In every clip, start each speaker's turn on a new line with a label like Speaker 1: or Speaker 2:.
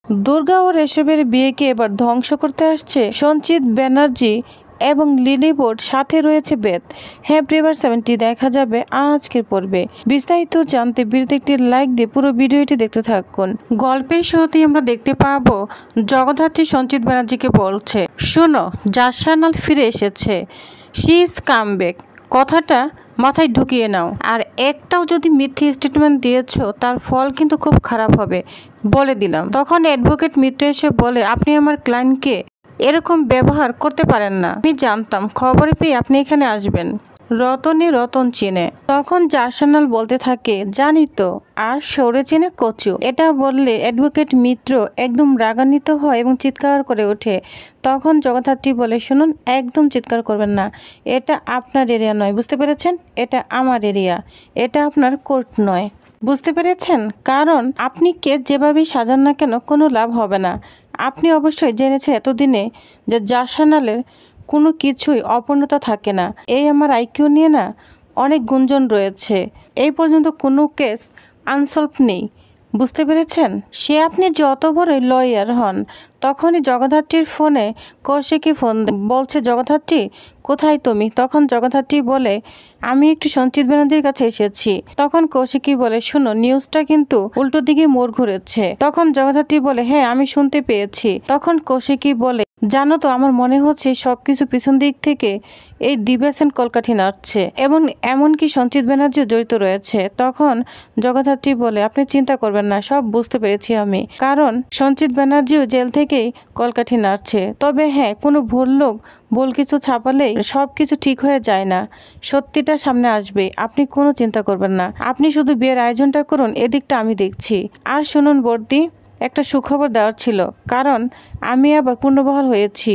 Speaker 1: দুর্গা ও রেশবের বিয়েকে এবার ধ্বংস করতে আসছে সঞ্চিত ব্যানার্জি এবং লিলি বোর্ড, সাথে রয়েছে বেদ। হ্যাঁ প্রিভার 70 দেখা যাবে আজকের পর্বে। বিস্তারিত জানতে ভিডিওতে একটি লাইক দিয়ে পুরো ভিডিওটি দেখতে থাকুন। গল্পের শুরুতেই আমরা দেখতে পাবো জগদ্ধাত্রী সঞ্চিত ব্যানার্জিকে বলছে, শোনো জাসানাল ফিরে এসেছে, শি ইজ কাম ব্যাক। কথাটা মাথায় ঢুকিয়ে নাও, আর একটাও যদি মিথ্যে স্টেটমেন্ট দিয়েছো তার ফল কিন্তু খুব খারাপ হবে বলে দিলাম। তখন অ্যাডভোকেট মিত্র এসে বলে, আপনি আমার ক্লায়েন্টকে এরকম ব্যবহার করতে পারেন না। আমি জানতাম খবর পেয়ে আপনি এখানে আসবেন, রতন চিনে। তখন জাসানাল বলতে থাকে, জানি তো, আর সরে চিনে কচু। এটা বললে অ্যাডভোকেট মিত্র একদম রাগান্বিত হয় এবং চিৎকার করে ওঠে। তখন জগদ্ধাত্রী বলে, শুনুন, একদম চিৎকার করবেন না, এটা আপনার এরিয়া নয়, বুঝতে পেরেছেন? এটা আমার এরিয়া, এটা আপনার কোর্ট নয়, বুঝতে পেরেছেন? কারণ আপনি কেস যেভাবেই সাজান না কেন কোনো লাভ হবে না। আপনি অবশ্যই জেনেছেন এতদিনে যে জাসানালের কোনো কিছুই অপূর্ণতা থাকে না। এই আমার আইকিউ নিয়ে না অনেক গুঞ্জন রয়েছে, এই পর্যন্ত কোনো কেস আনসলভ নেই, বুঝতে পেরেছেন? সে আপনি যত বড় লয়ার হন। তখনই জগদ্ধাত্রীর ফোনে কৌশিকী ফোন বলছে, জগদ্ধাত্রী কোথায় তুমি? তখন জগদ্ধাত্রী বলে, আমি একটু সঞ্চিত ব্যানার্জির কাছে এসেছি। তখন কৌশিকী বলে, শুনো, নিউজটা কিন্তু উল্টো দিকে মোড় ঘুরেছে। তখন জগদ্ধাত্রী বলে, হ্যাঁ আমি শুনতে পেয়েছি। তখন কৌশিকী বলে, জানো তো, আমার মনে হচ্ছে সবকিছু পিছন দিক থেকে এই দিবেশন কলকাঠি নাড়ছে এবং এমনকি সঞ্চিত ব্যানার্জিও জড়িত রয়েছে। তখন জগদ্ধাত্রী বলে, আপনি চিন্তা করবেন না, সব বুঝতে পেরেছি আমি, কারণ সঞ্চিত ব্যানার্জিও জেল থেকেই কলকাঠি নাড়ছে। তবে হ্যাঁ, কোনো ভুল লোক ভুল কিছু ছাপালেই সব কিছু ঠিক হয়ে যায় না, সত্যিটা সামনে আসবে, আপনি কোনো চিন্তা করবেন না, আপনি শুধু বিয়ের আয়োজনটা করুন, এদিকটা আমি দেখছি। আর শুনুন বর্দি, একটা সুখবর দেওয়ার ছিল, কারণ আমি আবার পূর্ণবহাল হয়েছি,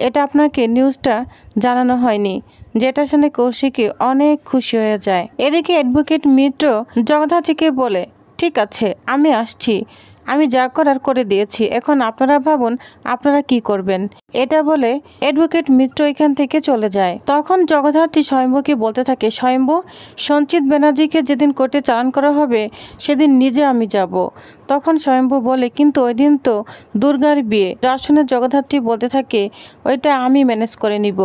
Speaker 1: এটা আপনাকে নিউজটা জানানো হয়নি, যেটা শুনে কৌশিকী অনেক খুশি হয়ে যায়। এদিকে অ্যাডভোকেট মিত্র জগদ্ধাত্রীকে বলে, ঠিক আছে আমি আসছি, আমি যা করার করে দিয়েছি, এখন আপনারা ভাবুন আপনারা কি করবেন। এটা বলে অ্যাডভোকেট মিত্র এখান থেকে চলে যায়। তখন জগদ্ধাত্রী স্বয়ম্ভুকে বলতে থাকে, স্বয়ম্ভু, সঞ্চিত ব্যানার্জিকে যেদিন কোর্টে চালান করা হবে সেদিন নিজে আমি যাব। তখন স্বয়ম্ভু বলে, কিন্তু ওই দিন তো দুর্গার বিয়ে। যার শুনে জগদ্ধাত্রী বলতে থাকে, ওইটা আমি ম্যানেজ করে নিব,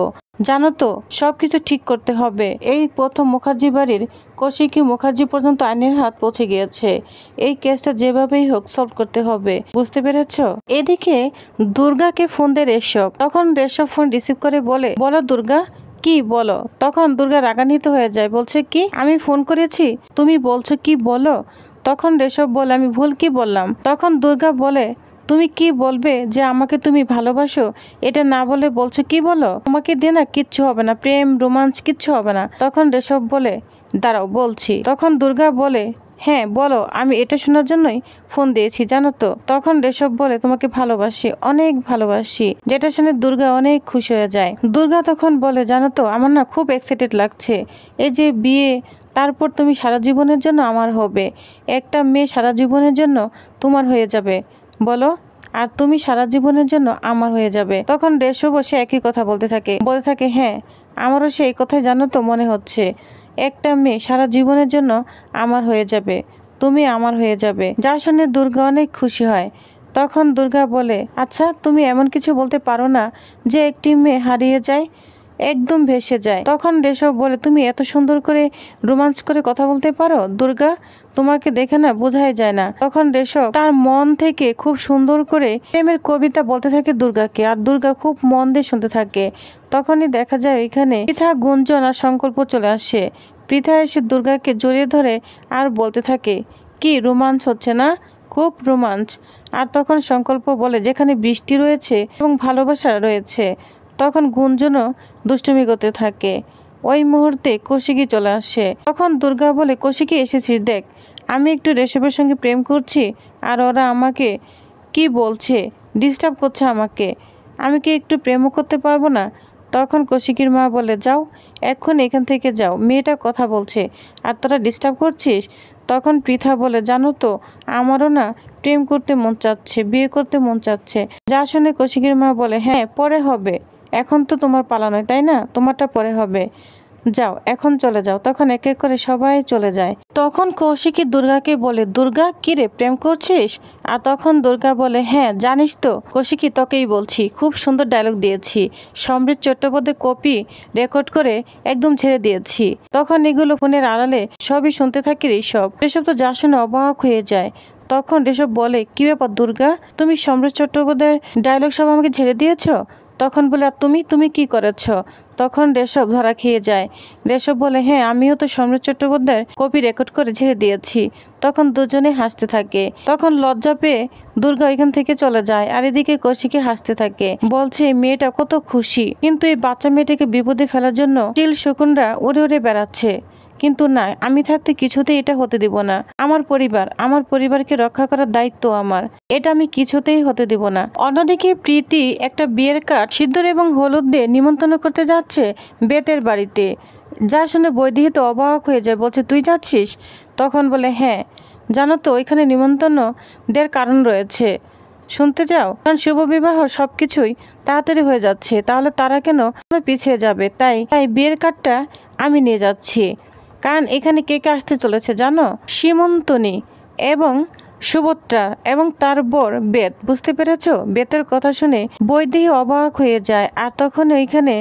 Speaker 1: জানো তো সব কিছু ঠিক করতে হবে। এই প্রথম মুখার্জি বাড়ির কৌশিকী মুখার্জি পর্যন্ত আইনের হাত পৌঁছে গিয়েছে, এই কেসটা যেভাবেই হোক সলভ করতে হবে, বুঝতে পেরেছ? এদিকে দুর্গাকে ফোন দেয় রেশব। তখন রেশব ফোন রিসিভ করে বলে, বলো দুর্গা, কি বলো? তখন দুর্গা রাগান্বিত হয়ে যায়, বলছে, কি আমি ফোন করেছি, তুমি বলছো কি, বলো। তখন রেশব বলে, আমি ভুল কি বললাম? তখন দুর্গা বলে, তুমি কি বলবে যে আমাকে তুমি ভালোবাসো, এটা না বলে বলছো কি, বলো। তোমাকে দিয়ে না কিচ্ছু হবে না, প্রেম রোমাঞ্চ কিচ্ছু হবে না। তখন রেশব বলে, দাঁড়াও বলছি। তখন দুর্গা বলে, হ্যাঁ বলো, আমি এটা শোনার জন্যই ফোন দিয়েছি, জানো তো। তখন রেশব বলে, তোমাকে ভালোবাসি, অনেক ভালোবাসি, যেটা শুনে দুর্গা অনেক খুশি হয়ে যায়। দুর্গা তখন বলে, জানো তো, আমার না খুব এক্সাইটেড লাগছে, এই যে বিয়ে, তারপর তুমি সারা জীবনের জন্য আমার হবে, একটা মেয়ে সারা জীবনের জন্য তোমার হয়ে যাবে, বলো, আর তুমি সারা জীবনের জন্য আমার হয়ে যাবে। তখন রেশব বসে একই কথা বলতে থাকে, হ্যাঁ আমারও সেই কথাই, জানো তো, মনে হচ্ছে একটা মেয়ে সারা জীবনের জন্য আমার হয়ে যাবে, তুমি আমার হয়ে যাবে। যা শুনে দুর্গা অনেক খুশি হয়। তখন দুর্গা বলে, আচ্ছা তুমি এমন কিছু বলতে পারো না যে একটি মেয়ে হারিয়ে যায়, একদম ভেসে যায়। তখন রেশব বলে, তুমি এত সুন্দর করে রোমাঞ্চ করে কথা বলতে পারো দুর্গা, তোমাকে দেখে না বোঝাই যায় না। তখন রেশব তার মন থেকে খুব সুন্দর করে প্রেমের কবিতা বলতে থাকে দুর্গাকে, আর দুর্গা খুব মন দিয়ে শুনতে থাকে। তখনই দেখা যায় ওইখানে পৃথা, গুঞ্জন আর সংকল্প চলে আসে। পৃথা এসে দুর্গাকে জড়িয়ে ধরে আর বলতে থাকে, কি রোমাঞ্চ হচ্ছে না, খুব রোমাঞ্চ। আর তখন সংকল্প বলে, যেখানে বৃষ্টি রয়েছে এবং ভালোবাসা রয়েছে। তখন গুঞ্জনও দুষ্টুমি করতে থাকে। ওই মুহূর্তে কৌশিকী চলে আসে। তখন দুর্গা বলে, কৌশিকী এসেছিস, দেখ আমি একটু রেশবের সঙ্গে প্রেম করছি, আর ওরা আমাকে কি বলছে, ডিস্টার্ব করছে আমাকে, আমি কি একটু প্রেমও করতে পারবো না? তখন কৌশিকীর মা বলে, যাও এখন এখান থেকে যাও, মেয়েটা কথা বলছে আর তোরা ডিস্টার্ব করছিস। তখন পৃথা বলে, জানো তো, আমারও না প্রেম করতে মন চাচ্ছে, বিয়ে করতে মন চাচ্ছে। যা শুনে কৌশিকীর মা বলে, হ্যাঁ পরে হবে, এখন তো তোমার পালা নয়, তাই না, তোমারটা পরে হবে। যাও এখন চলে যাও। তখন এক এক করে সবাই চলে যায়। তখন কৌশিকী দুর্গাকে বলে, দুর্গা কিরে প্রেম করছিস? আর তখন দুর্গা বলে, হ্যাঁ জানিস তো কৌশিকী, তোকেই বলছি, খুব সুন্দর ডায়লগ দিয়েছি, সমৃদ্ধ চট্টোপাধ্যায় কপি রেকর্ড করে একদম ছেড়ে দিয়েছি। তখন এগুলো ফোনের আড়ালে সবই শুনতে থাকে ঋষভ। ঋষভ তো যা শুনে অবাক হয়ে যায়। তখন ঋষভ বলে, কি ব্যাপার দুর্গা, তুমি সম্রাট চট্টোপাধ্যায়ের ডায়লগ সব আমাকে ছেড়ে দিয়েছ? তখন বলে, আর তুমি কি করেছ? তখন ঋষভ ধরা খেয়ে যায়। ঋষভ বলে, হ্যাঁ আমিও তো সম্রাট চট্টোপাধ্যায়ের কপি রেকর্ড করে ছেড়ে দিয়েছি। তখন দুজনে হাসতে থাকে। তখন লজ্জা পেয়ে দুর্গা এখান থেকে চলে যায়। আর এদিকে কৌশিকী হাসতে থাকে, বলছে মেয়েটা কত খুশি, কিন্তু এই বাচ্চা মেয়েটাকে বিপদে ফেলার জন্য চিল শকুনরা উড়ে উড়ে বেড়াচ্ছে। কিন্তু না, আমি থাকতে কিছুতেই এটা হতে দিব না। আমার পরিবারকে রক্ষা করার দায়িত্ব আমার, এটা আমি কিছুতেই হতে দিব না। অন্যদিকে প্রীতি একটা বিয়ের কার্ড সিঁদুর এবং হলুদ দিয়ে নিমন্ত্রণ করতে যাচ্ছে বেতের বাড়িতে। যা শুনে বৈদেহী তো অবাক হয়ে যায়, বলছে তুই যাচ্ছিস? তখন বলে, হ্যাঁ জানো তো ওইখানে নিমন্ত্রণ দেওয়ার কারণ রয়েছে, শুনতে চাও? কারণ শুভ বিবাহ সবকিছুই তাড়াতাড়ি হয়ে যাচ্ছে, তাহলে তারা কেন পিছিয়ে যাবে? তাই বিয়ের কার্ডটা আমি নিয়ে যাচ্ছি। কারণ এখানে কে কে আসতে চলেছে জানো? সীমন্তনী এবং সুভদ্রা এবং তার বর বেদ। বুঝতে পেরেছো? বেতের কথা শুনে বৈদেহী অবাক হয়ে যায়। আর তখন ওইখানে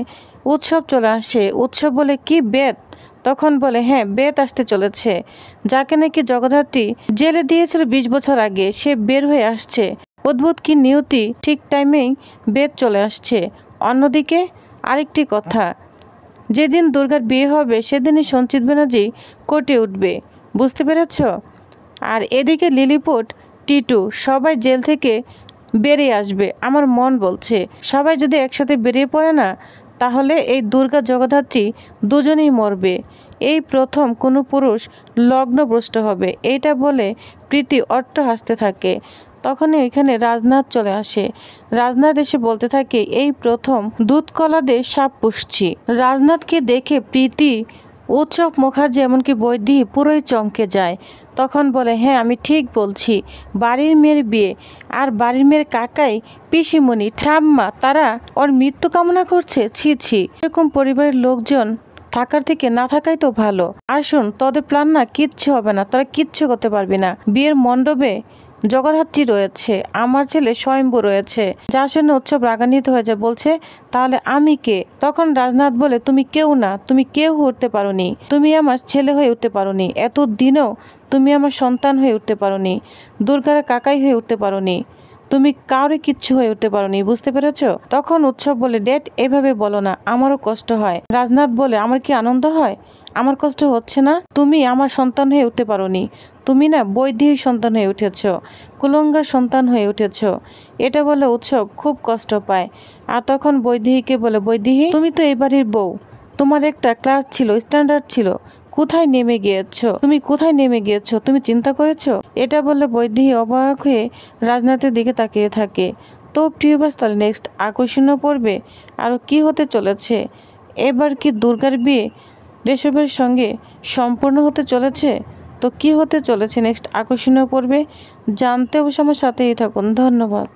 Speaker 1: উৎসব চলে আসে। উৎসব বলে, কি বেদ? তখন বলে, হ্যাঁ বেদ আসতে চলেছে, যাকে নাকি জগদ্ধাত্রী জেলে দিয়েছিল 20 বছর আগে, সে বের হয়ে আসছে। অদ্ভুত কি নিয়তি, ঠিক টাইমেই বেদ চলে আসছে। অন্যদিকে আরেকটি কথা, যেদিন দুর্গার বিয়ে হবে সেদিনই সঞ্চিত ব্যানার্জি কোর্টে উঠবে। বুঝতে পেরেছ? আর এদিকে লিলিপুট, টিটু সবাই জেল থেকে বেরিয়ে আসবে। আমার মন বলছে সবাই যদি একসাথে বেরিয়ে পড়ে না, তাহলে এই দুর্গা জগদ্ধাত্রী দুজনেই মরবে। এই প্রথম কোনো পুরুষ লগ্নভ্রষ্ট হবে। এইটা বলে প্রীতি অট্ট হাসতে থাকে। তখনই ওইখানে রাজনাথ চলে আসে। রাজনাথ এসে বলতে থাকে, এই প্রথম দুধ কলা দিয়ে সাপ পুষছি। রাজনাথকে দেখে প্রীতি, উৎসব মুখার্জি এমনকি বৈদেহী পুরোই চমকে যায়। তখন বলে, হ্যাঁ আমি ঠিক বলছি, বাড়ির মেয়ের বিয়ে, আর বাড়ির মেয়ের কাকাই পিসিমণি ঠাম্মা তারা ওর মৃত্যু কামনা করছে। ছি ছি, এরকম পরিবারের লোকজন থাকার থেকে না থাকাই তো ভালো। আর শোন, তোদের প্ল্যান না কিচ্ছু হবে না, তোরা কিচ্ছু করতে পারবি না। বিয়ের মণ্ডপে জগদ্ধাত্রী রয়েছে, আমার ছেলে স্বয়ম্ভু রয়েছে। যা শুনে উৎসব রাগান্বিত হয়ে যায়, বলছে তাহলে আমি কে? তখন রাজনাথ বলে, তুমি কেউ না, তুমি কেউ উঠতে পারোনি, তুমি আমার ছেলে হয়ে উঠতে পারোনি, এতদিনও তুমি আমার সন্তান হয়ে উঠতে পারোনি, দুর্গার কাকাই হয়ে উঠতে পারোনি, তুমি কাউরে কিচ্ছু হয়ে উঠতে পারোনি। বুঝতে পেরেছ? তখন উৎসব বলে, ডেট এভাবে বলো না, আমারও কষ্ট হয়। রাজনাথ বলে, আমার কি আনন্দ হয়? আমার কষ্ট হচ্ছে না? তুমি আমার সন্তান হয়ে উঠতে পারোনি, তুমি না বৈদেহীর সন্তান হয়ে উঠেছ, কুলঙ্গার সন্তান হয়ে উঠেছ। এটা বলে উৎসব খুব কষ্ট পায়। আর তখন বৈদেহীকে বলে, বৈদেহী তুমি তো এই বাড়ির বউ, তোমার একটা ক্লাস ছিল, স্ট্যান্ডার্ড ছিল, কোথায় নেমে গিয়েছো? তুমি চিন্তা করেছো? এটা বললে বৈদেহী অবাক হয়ে রাজনাথের দিকে তাকিয়ে থাকে। তো প্রিয়বাস, তাহলে নেক্সট আকর্ষণীয় পড়বে আরও কি হতে চলেছে? এবার কি দুর্গার বিয়ে ঋষভের সঙ্গে সম্পূর্ণ হতে চলেছে? তো কি হতে চলেছে নেক্সট আকর্ষণীয় পড়বে জানতে অবশ্য আমার সাথেই থাকুন। ধন্যবাদ।